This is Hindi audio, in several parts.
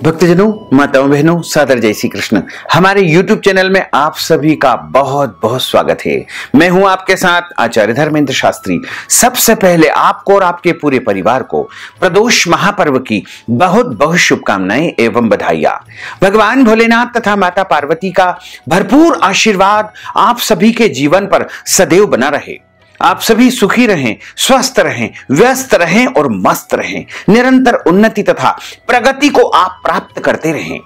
भक्तजनों, माताओं, बहनों, सादर जय श्री कृष्ण। हमारे YouTube चैनल में आप सभी का बहुत बहुत स्वागत है। मैं हूं आपके साथ आचार्य धर्मेंद्र शास्त्री। सबसे पहले आपको और आपके पूरे परिवार को प्रदोष महापर्व की बहुत बहुत शुभकामनाएं एवं बधाइयां। भगवान भोलेनाथ तथा माता पार्वती का भरपूर आशीर्वाद आप सभी के जीवन पर सदैव बना रहे। आप सभी सुखी रहें, स्वस्थ रहें, व्यस्त रहें और मस्त रहें। निरंतर उन्नति तथा प्रगति को आप प्राप्त करते रहें।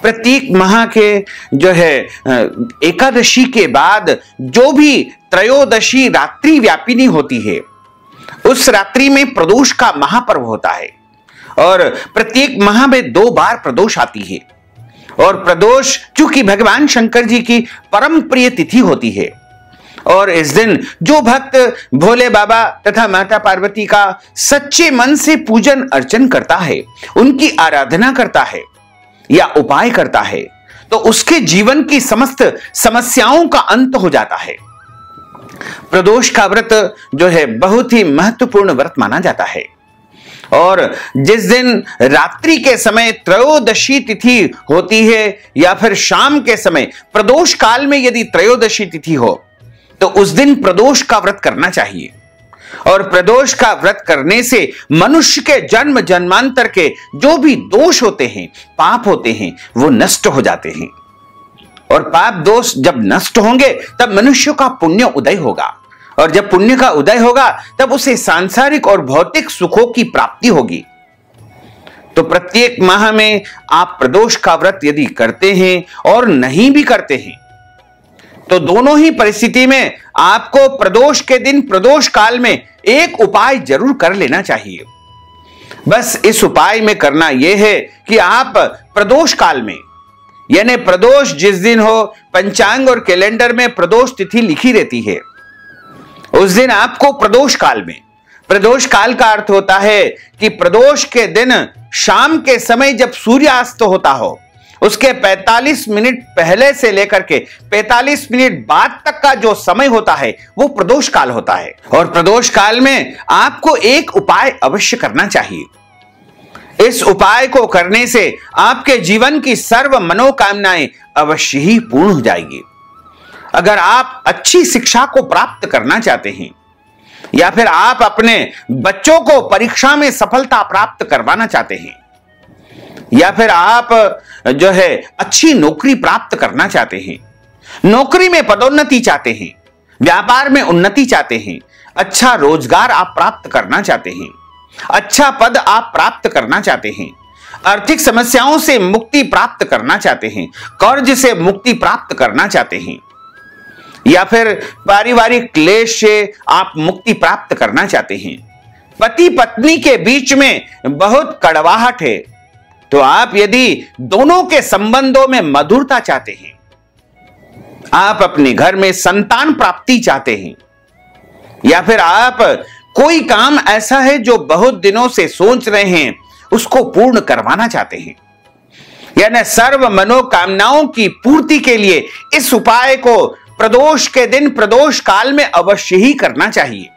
प्रत्येक माह के एकादशी के बाद जो भी त्रयोदशी रात्रि व्यापिनी होती है, उस रात्रि में प्रदोष का महापर्व होता है और प्रत्येक माह में 2 बार प्रदोष आती है। और प्रदोष चूंकि भगवान शंकर जी की परम प्रिय तिथि होती है और इस दिन जो भक्त भोले बाबा तथा माता पार्वती का सच्चे मन से पूजन अर्चन करता है, उनकी आराधना करता है या उपाय करता है, तो उसके जीवन की समस्त समस्याओं का अंत हो जाता है। प्रदोष का व्रत बहुत ही महत्वपूर्ण व्रत माना जाता है और जिस दिन रात्रि के समय त्रयोदशी तिथि होती है या फिर शाम के समय प्रदोष काल में यदि त्रयोदशी तिथि हो, तो उस दिन प्रदोष का व्रत करना चाहिए। और प्रदोष का व्रत करने से मनुष्य के जन्म जन्मांतर के जो भी दोष होते हैं, पाप होते हैं, वो नष्ट हो जाते हैं। और पाप दोष जब नष्ट होंगे तब मनुष्य का पुण्य उदय होगा और जब पुण्य का उदय होगा तब उसे सांसारिक और भौतिक सुखों की प्राप्ति होगी। तो प्रत्येक माह में आप प्रदोष का व्रत यदि करते हैं और नहीं भी करते हैं, तो दोनों ही परिस्थिति में आपको प्रदोष के दिन प्रदोष काल में एक उपाय जरूर कर लेना चाहिए। बस इस उपाय में करना यह है कि आप प्रदोष काल में, यानी प्रदोष जिस दिन हो, पंचांग और कैलेंडर में प्रदोष तिथि लिखी रहती है, उस दिन आपको प्रदोष काल में, प्रदोष काल का अर्थ होता है कि प्रदोष के दिन शाम के समय जब सूर्यास्त होता हो, उसके 45 मिनट पहले से लेकर के 45 मिनट बाद तक का जो समय होता है वो प्रदोष काल होता है। और प्रदोष काल में आपको एक उपाय अवश्य करना चाहिए। इस उपाय को करने से आपके जीवन की सर्व मनोकामनाएं अवश्य ही पूर्ण हो जाएगी। अगर आप अच्छी शिक्षा को प्राप्त करना चाहते हैं या फिर आप अपने बच्चों को परीक्षा में सफलता प्राप्त करवाना चाहते हैं या फिर आप अच्छी नौकरी प्राप्त करना चाहते हैं, नौकरी में पदोन्नति चाहते हैं, व्यापार में उन्नति चाहते हैं, अच्छा रोजगार आप प्राप्त करना चाहते हैं, अच्छा पद आप प्राप्त करना चाहते हैं, आर्थिक समस्याओं से मुक्ति प्राप्त करना चाहते हैं, कर्ज से मुक्ति प्राप्त करना चाहते हैं या फिर पारिवारिक क्लेश से आप मुक्ति प्राप्त करना चाहते हैं, पति पत्नी के बीच में बहुत कड़वाहट है, तो आप यदि दोनों के संबंधों में मधुरता चाहते हैं, आप अपने घर में संतान प्राप्ति चाहते हैं या फिर आप कोई काम ऐसा है जो बहुत दिनों से सोच रहे हैं, उसको पूर्ण करवाना चाहते हैं, यानी सर्व मनोकामनाओं की पूर्ति के लिए इस उपाय को प्रदोष के दिन प्रदोष काल में अवश्य ही करना चाहिए।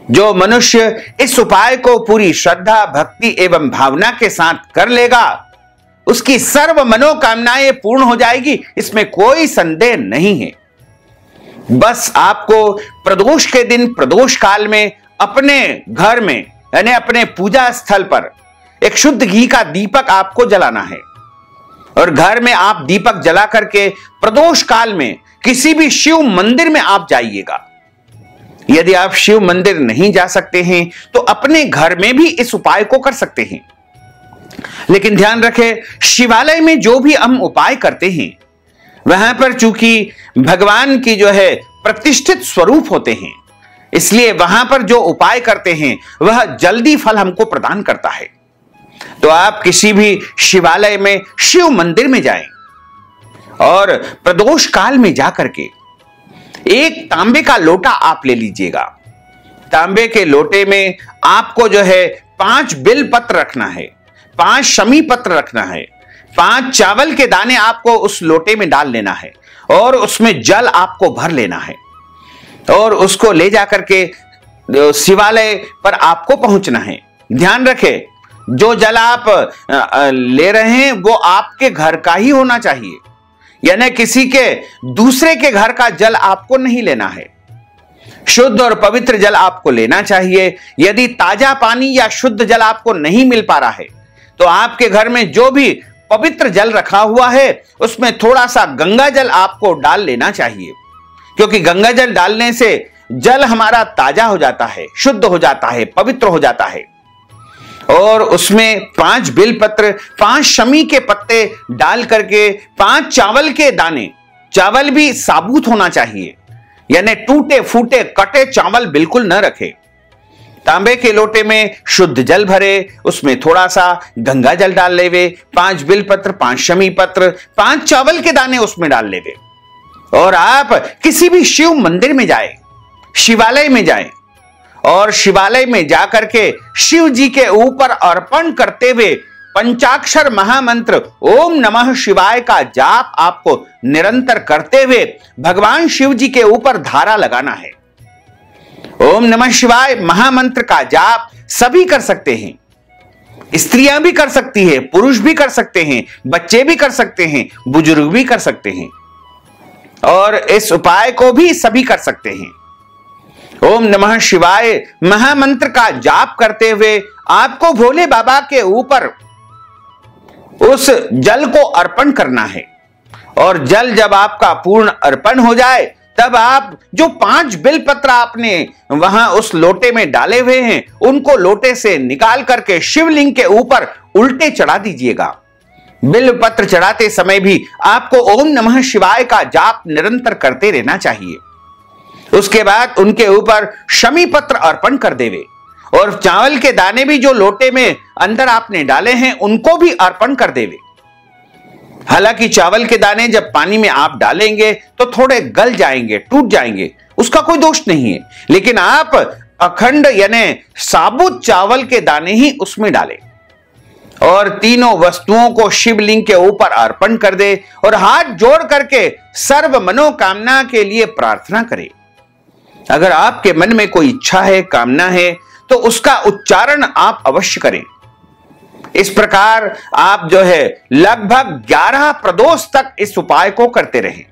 जो मनुष्य इस उपाय को पूरी श्रद्धा, भक्ति एवं भावना के साथ कर लेगा, उसकी सर्व मनोकामनाएं पूर्ण हो जाएगी, इसमें कोई संदेह नहीं है। बस आपको प्रदोष के दिन प्रदोष काल में अपने घर में, यानी अपने पूजा स्थल पर एक शुद्ध घी का दीपक आपको जलाना है और घर में आप दीपक जला करके प्रदोष काल में किसी भी शिव मंदिर में आप जाइएगा। यदि आप शिव मंदिर नहीं जा सकते हैं तो अपने घर में भी इस उपाय को कर सकते हैं। लेकिन ध्यान रखें, शिवालय में जो भी हम उपाय करते हैं वहां पर चूंकि भगवान की प्रतिष्ठित स्वरूप होते हैं, इसलिए वहां पर जो उपाय करते हैं वह जल्दी फल हमको प्रदान करता है। तो आप किसी भी शिवालय में, शिव मंदिर में जाएं और प्रदोष काल में जाकर के एक तांबे का लोटा आप ले लीजिएगा। तांबे के लोटे में आपको 5 बिल पत्र रखना है, 5 शमी पत्र रखना है, 5 चावल के दाने आपको उस लोटे में डाल लेना है और उसमें जल आपको भर लेना है और उसको ले जाकर के शिवालय पर आपको पहुंचना है। ध्यान रखें, जो जल आप ले रहे हैं वो आपके घर का ही होना चाहिए, यानी किसी के दूसरे के घर का जल आपको नहीं लेना है। शुद्ध और पवित्र जल आपको लेना चाहिए। यदि ताजा पानी या शुद्ध जल आपको नहीं मिल पा रहा है तो आपके घर में जो भी पवित्र जल रखा हुआ है उसमें थोड़ा सा गंगा जल आपको डाल लेना चाहिए, क्योंकि गंगा जल डालने से जल हमारा ताजा हो जाता है, शुद्ध हो जाता है, पवित्र हो जाता है। और उसमें 5 बेलपत्र, 5 शमी के पत्ते डाल करके 5 चावल के दाने, चावल भी साबुत होना चाहिए, यानी टूटे फूटे कटे चावल बिल्कुल न रखे। तांबे के लोटे में शुद्ध जल भरे, उसमें थोड़ा सा गंगा जल डाल लेवे, 5 बेलपत्र, 5 शमी पत्र, 5 चावल के दाने उसमें डाल लेवे। और आप किसी भी शिव मंदिर में जाए, शिवालय में जाएं और शिवालय में जाकर के शिव जी के ऊपर अर्पण करते हुए पंचाक्षर महामंत्र ओम नमः शिवाय का जाप आपको निरंतर करते हुए भगवान शिव जी के ऊपर धारा लगाना है। ओम नमः शिवाय महामंत्र का जाप सभी कर सकते हैं, स्त्रियां भी कर सकती है, पुरुष भी कर सकते हैं, बच्चे भी कर सकते हैं, बुजुर्ग भी कर सकते हैं, और इस उपाय को भी सभी कर सकते हैं। ओम नमः शिवाय महामंत्र का जाप करते हुए आपको भोले बाबा के ऊपर उस जल को अर्पण करना है। और जल जब आपका पूर्ण अर्पण हो जाए तब आप जो 5 बेलपत्र आपने वहां उस लोटे में डाले हुए हैं उनको लोटे से निकाल करके शिवलिंग के ऊपर उल्टे चढ़ा दीजिएगा। बेलपत्र चढ़ाते समय भी आपको ओम नमः शिवाय का जाप निरंतर करते रहना चाहिए। उसके बाद उनके ऊपर शमी पत्र अर्पण कर देवे और चावल के दाने भी जो लोटे में अंदर आपने डाले हैं उनको भी अर्पण कर देवे। हालांकि चावल के दाने जब पानी में आप डालेंगे तो थोड़े गल जाएंगे, टूट जाएंगे, उसका कोई दोष नहीं है, लेकिन आप अखंड यानी साबुत चावल के दाने ही उसमें डालें और तीनों वस्तुओं को शिवलिंग के ऊपर अर्पण कर दे और हाथ जोड़ करके सर्व मनोकामना के लिए प्रार्थना करें। अगर आपके मन में कोई इच्छा है, कामना है, तो उसका उच्चारण आप अवश्य करें। इस प्रकार आप जो है लगभग 11 प्रदोष तक इस उपाय को करते रहें।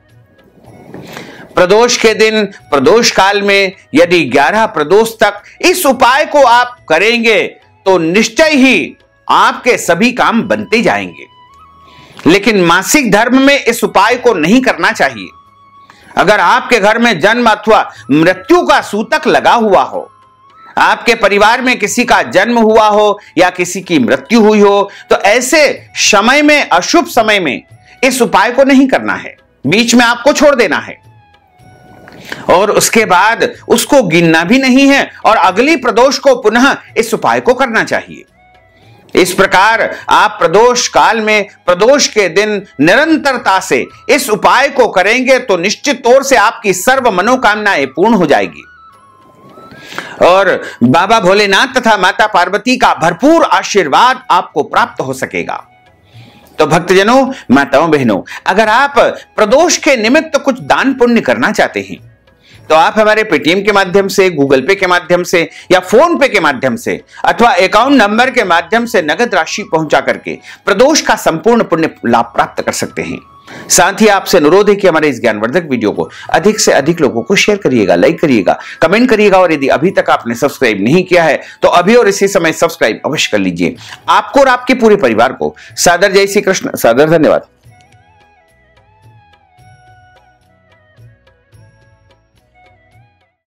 प्रदोष के दिन, प्रदोष काल में यदि 11 प्रदोष तक इस उपाय को आप करेंगे तो निश्चय ही आपके सभी काम बनते जाएंगे। लेकिन मासिक धर्म में इस उपाय को नहीं करना चाहिए। अगर आपके घर में जन्म अथवा मृत्यु का सूतक लगा हुआ हो, आपके परिवार में किसी का जन्म हुआ हो या किसी की मृत्यु हुई हो, तो ऐसे समय में, अशुभ समय में इस उपाय को नहीं करना है, बीच में आपको छोड़ देना है और उसके बाद उसको गिनना भी नहीं है और अगली प्रदोष को पुनः इस उपाय को करना चाहिए। इस प्रकार आप प्रदोष काल में, प्रदोष के दिन निरंतरता से इस उपाय को करेंगे तो निश्चित तौर से आपकी सर्व मनोकामनाएं पूर्ण हो जाएगी और बाबा भोलेनाथ तथा माता पार्वती का भरपूर आशीर्वाद आपको प्राप्त हो सकेगा। तो भक्तजनों, माताओं, बहनों, अगर आप प्रदोष के निमित्त कुछ दान पुण्य करना चाहते हैं तो आप हमारे पेटीएम के माध्यम से, गूगल पे के माध्यम से या फोन पे के माध्यम से अथवा अकाउंट नंबर के माध्यम से नगद राशि पहुंचा करके प्रदोष का संपूर्ण पुण्य लाभ प्राप्त कर सकते हैं। साथ ही आपसे अनुरोध है कि हमारे इस ज्ञानवर्धक वीडियो को अधिक से अधिक लोगों को शेयर करिएगा, लाइक करिएगा, कमेंट करिएगा और यदि अभी तक आपने सब्सक्राइब नहीं किया है तो अभी और इसी समय सब्सक्राइब अवश्य कर लीजिए। आपको और आपके पूरे परिवार को सादर जय श्री कृष्ण, सादर धन्यवाद।